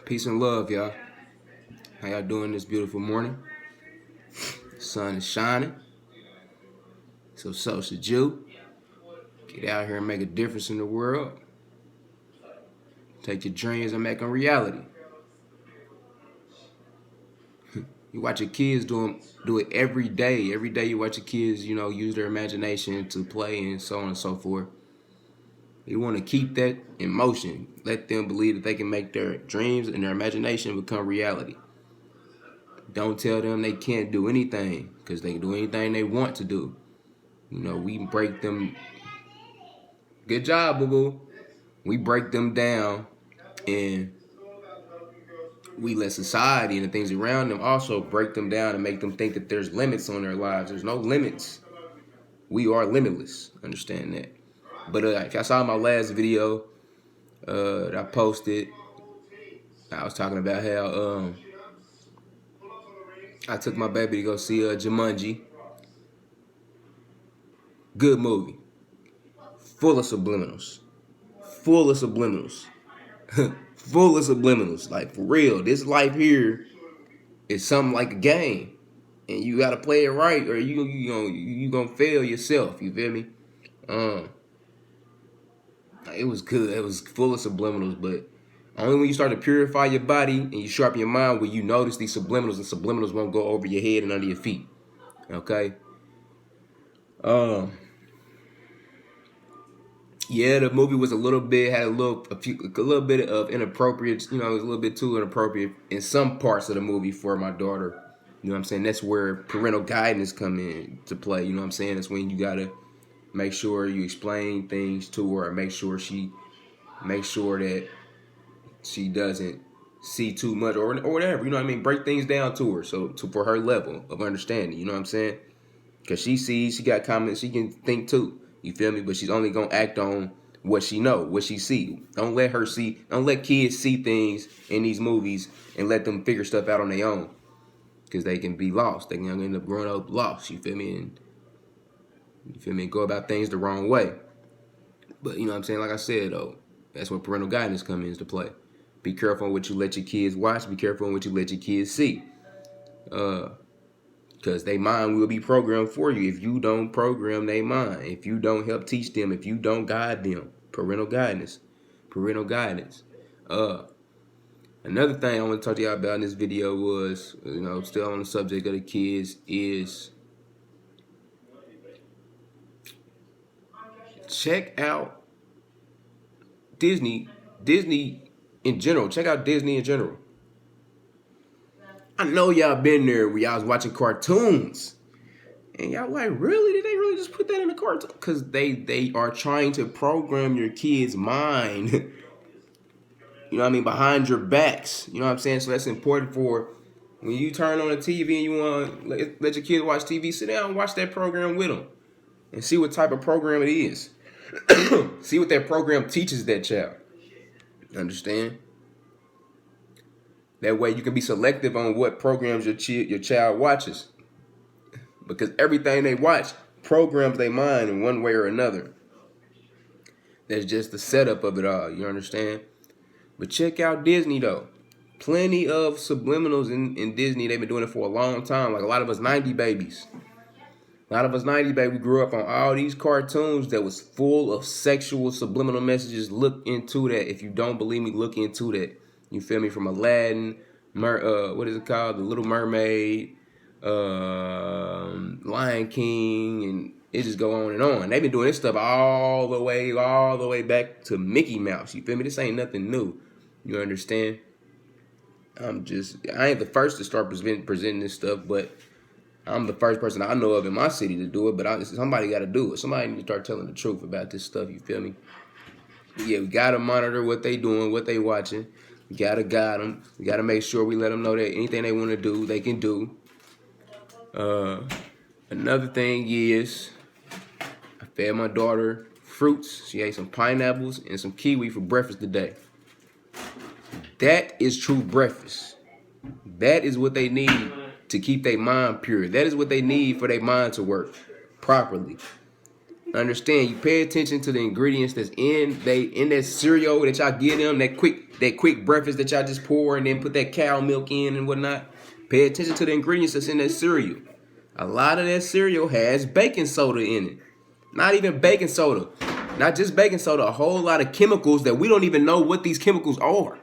Peace and love, y'all. How y'all doing this beautiful morning? The sun is shining. So should you. Get out here and make a difference in the world. Take your dreams and make them reality. You watch your kids do it every day. Every day you watch your kids, use their imagination to play and so on and so forth. You want to keep that in motion. Let them believe that they can make their dreams and their imagination become reality. Don't tell them they can't do anything, because they can do anything they want to do. We break them. Good job, boo-boo. We break them down, and we let society and the things around them also break them down and make them think that there's limits on their lives. There's no limits. We are limitless. Understand that. But if y'all saw my last video that I posted, I was talking about how I took my baby to go see Jumanji. Good movie. Full of subliminals. Full of subliminals. Full of subliminals. Like, for real. This life here is something like a game. And you gotta play it right, or you gonna fail yourself. You feel me? It was good. It was full of subliminals, but only when you start to purify your body and you sharpen your mind will you notice these subliminals, and subliminals won't go over your head and under your feet. Okay? Yeah, the movie was had a little bit of inappropriate, it was a little bit too inappropriate in some parts of the movie for my daughter. You know what I'm saying? That's where parental guidance come in to play. You know what I'm saying? That's when you gotta make sure you explain things to her, and make sure that she doesn't see too much or whatever. You know what I mean? Break things down to her for her level of understanding. You know what I'm saying? Because she got comments, she can think too. You feel me? But she's only gonna act on what she know, what she see. Don't let kids see things in these movies and let them figure stuff out on their own. Because they can be lost. They can end up growing up lost. You feel me? And go about things the wrong way. But you know what I'm saying? Like I said though, that's where parental guidance comes into play. Be careful on what you let your kids watch. Be careful on what you let your kids see. Because their mind will be programmed for you if you don't program their mind. If you don't help teach them. If you don't guide them. Parental guidance. Another thing I want to talk to y'all about in this video was, still on the subject of the kids, is check out Disney in general. Check out Disney in general. I know y'all been there where y'all was watching cartoons. And y'all like, really? Did they really just put that in the cartoon? Because they are trying to program your kid's mind. You know what I mean? Behind your backs. You know what I'm saying? So that's important for when you turn on the TV and you want to let your kids watch TV, sit down and watch that program with them. And see what type of program it is. See what that program teaches that child. Understand? That way you can be selective on what programs your child watches. Because everything they watch programs their mind in one way or another. That's just the setup of it all. You understand? But check out Disney though. Plenty of subliminals in Disney. They've been doing it for a long time. Like a lot of us 90 babies. We grew up on all these cartoons that was full of sexual subliminal messages. Look into that. If you don't believe me, look into that. You feel me? From Aladdin, what is it called? The Little Mermaid, Lion King, and it just go on and on. They've been doing this stuff all the way back to Mickey Mouse. You feel me? This ain't nothing new. You understand? I ain't the first to start presenting this stuff, but I'm the first person I know of in my city to do it. But somebody got to do it. Somebody need to start telling the truth about this stuff. You feel me? Yeah, we got to monitor what they doing, what they watching. We got to guide them. We got to make sure we let them know that anything they want to do, they can do. Another thing is, I fed my daughter fruits. She ate some pineapples and some kiwi for breakfast today. That is true breakfast. That is what they need to keep their mind pure. That is what they need for their mind to work properly. Understand, you pay attention to the ingredients that's in that cereal that y'all give them, that quick breakfast that y'all just pour and then put that cow milk in and whatnot. Pay attention to the ingredients that's in that cereal. A lot of that cereal has baking soda in it. Not even baking soda. Not just baking soda, a whole lot of chemicals that we don't even know what these chemicals are.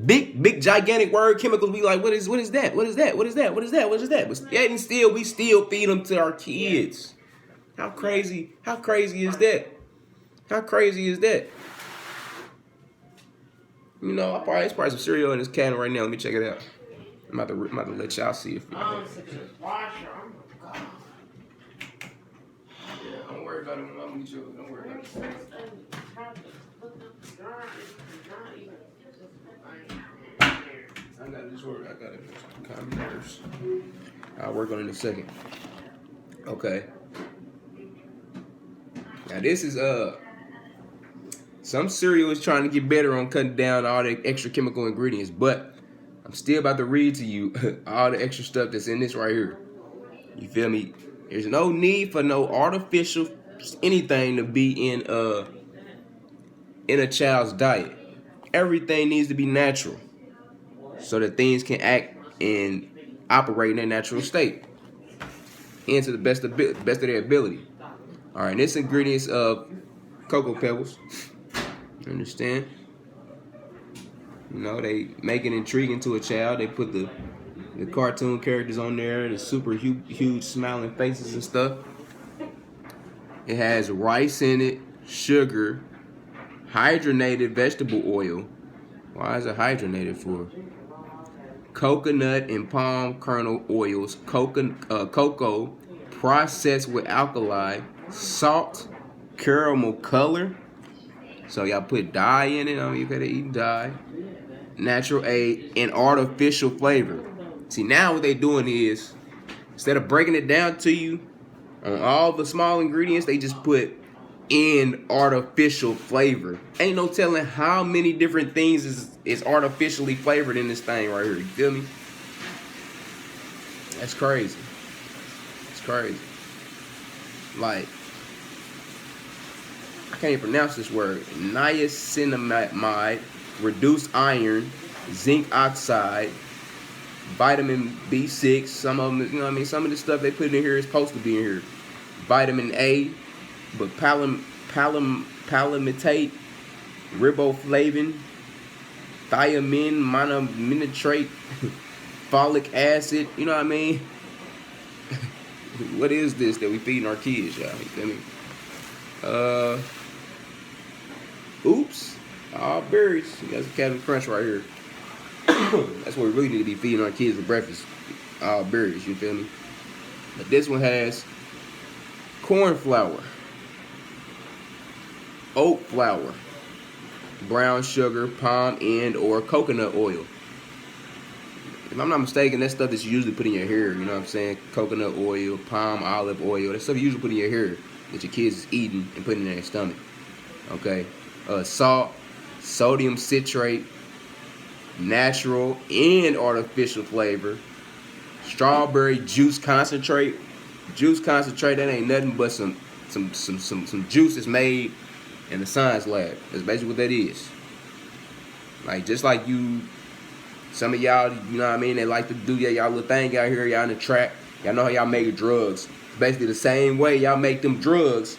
Big gigantic word chemicals. We like, what is that? What is that? What is that? What is that? What is that? But yet and still we still feed them to our kids. How crazy is that? How crazy is that? You know, it's probably some cereal in this can right now. Let me check it out. I'm about to let y'all see if you know. Yeah, don't worry about it when I'm with you. Don't worry about it. I got this work. I got it. Calm your nerves. I'll work on it in a second. Okay. Now this is some cereal is trying to get better on cutting down all the extra chemical ingredients, but I'm still about to read to you all the extra stuff that's in this right here. You feel me? There's no need for no artificial anything to be in a child's diet. Everything needs to be natural so that things can act and operate in their natural state and to the best of their ability. All right, this ingredients of cocoa pebbles. Understand? You know, they make it intriguing to a child. They put the cartoon characters on there, the super huge smiling faces and stuff. It has rice in it, sugar, hydrogenated vegetable oil. Why is it hydrogenated for? Coconut and palm kernel oils, cocoa processed with alkali, salt, caramel color. So y'all put dye in it. I mean, you gotta eat dye. Natural aid and artificial flavor. See, now what they doing is, instead of breaking it down to you on all the small ingredients, they just put in artificial flavor. Ain't no telling how many different things is artificially flavored in this thing right here. You feel me? That's crazy. It's crazy. Like, I can't even pronounce this word. Niacinamide, reduced iron, zinc oxide, vitamin B6. Some of them, you know what I mean? Some of the stuff they put in here is supposed to be in here. Vitamin A, but palmitate, riboflavin, thiamine, monominate, folic acid. You know what I mean? What is this that we feeding our kids, y'all? You feel me? Oops. All berries. That's a Captain Crunch right here. That's what we really need to be feeding our kids for breakfast. All berries, you feel me? But this one has corn flour, oat flour, brown sugar, palm end, or coconut oil. If I'm not mistaken, that stuff that's usually put in your hair. You know what I'm saying? Coconut oil, palm olive oil. That stuff you usually put in your hair that your kids is eating and putting in their stomach. Okay? Salt, sodium citrate, natural and artificial flavor, strawberry juice concentrate. Juice concentrate, that ain't nothing but some juice that's made in the science lab. That's basically what that is. Like, just like you, some of y'all, you know what I mean, they like to do y'all little thing out here, y'all in the track. Y'all know how y'all make drugs. Basically the same way y'all make them drugs,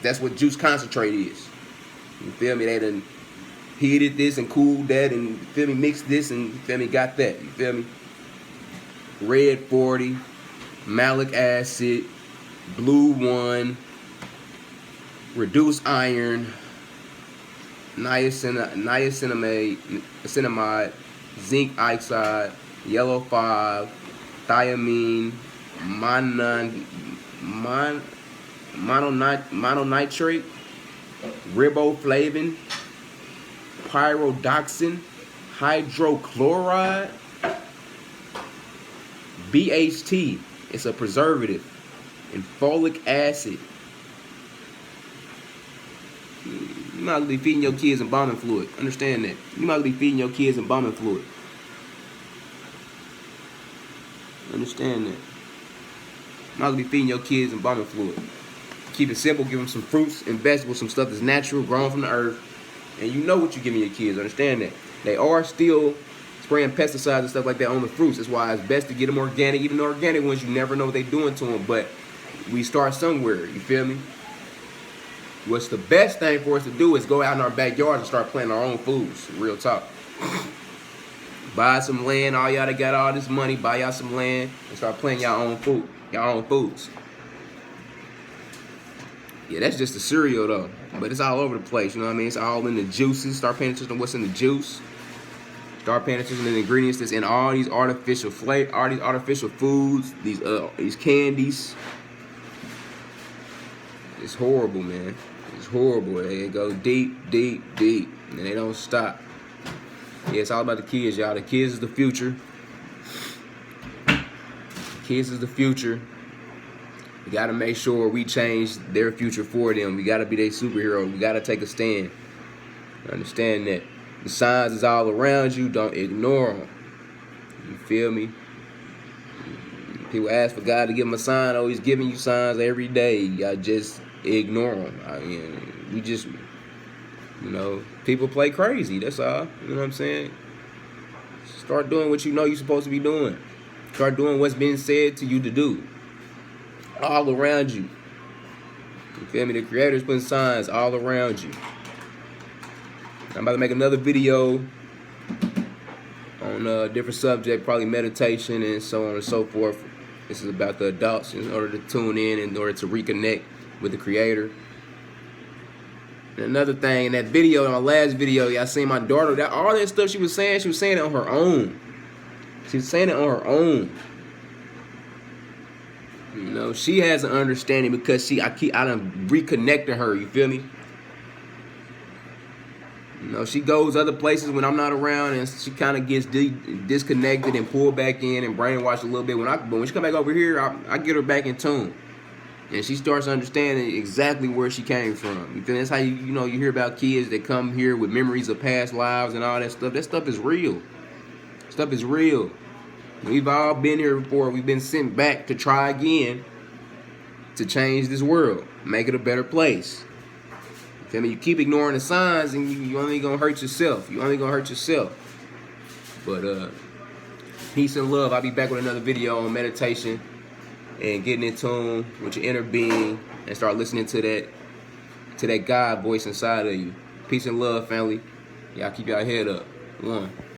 that's what juice concentrate is. You feel me? They done heated this and cooled that and, you feel me, mixed this and, you feel me, got that. You feel me? Red 40, malic acid, blue 1, reduced iron, niacinamide, zinc oxide, yellow 5, thiamine, mononitrate, riboflavin, pyridoxine, hydrochloride, BHT, it's a preservative, and folic acid. You might be feeding your kids embalming fluid. Understand that. You might be feeding your kids embalming fluid. Understand that. You might be feeding your kids embalming fluid. Keep it simple. Give them some fruits and vegetables, some stuff that's natural, grown from the earth. And you know what you're giving your kids. Understand that. They are still spraying pesticides and stuff like that on the fruits. That's why it's best to get them organic. Even the organic ones, you never know what they're doing to them. But we start somewhere. You feel me? What's the best thing for us to do is go out in our backyards and start planting our own foods. Real talk. Buy some land. All y'all that got all this money, buy y'all some land and start planting y'all own food. Y'all own foods. Yeah, that's just the cereal though. But it's all over the place, you know what I mean? It's all in the juices. Start paying attention to what's in the juice. Start paying attention to the ingredients that's in all these artificial flavor, all these artificial foods, these candies. It's horrible, man. It's horrible. They go deep, deep, deep, and they don't stop. Yeah, it's all about the kids, y'all. The kids is the future. Kids is the future. We gotta make sure we change their future for them. We gotta be their superhero. We gotta take a stand. Understand that the signs is all around you. Don't ignore them. You feel me? People ask for God to give them a sign. Oh, He's giving you signs every day. Y'all just ignore them. I mean, we just, people play crazy. That's all. You know what I'm saying? Start doing what you know you're supposed to be doing. Start doing what's being said to you to do. All around you. You feel me? The Creator's putting signs all around you. I'm about to make another video on a different subject, probably meditation and so on and so forth. This is about the adults in order to tune in order to reconnect with the Creator. And another thing, in that video, in my last video, y'all seen my daughter, all that stuff she was saying it on her own. She was saying it on her own. She has an understanding because I done reconnected her, you feel me? She goes other places when I'm not around, and she kind of gets disconnected and pulled back in and brainwashed a little bit. But when she come back over here, I get her back in tune, and she starts understanding exactly where she came from. You feel me? That's how you hear about kids that come here with memories of past lives and all that stuff. That stuff is real. Stuff is real. We've all been here before. We've been sent back to try again to change this world, make it a better place. You feel me? You keep ignoring the signs, and you only gonna hurt yourself. You only gonna hurt yourself. But peace and love. I'll be back with another video on meditation and getting in tune with your inner being and start listening to that God voice inside of you. Peace and love, family. Y'all keep y'all head up. One.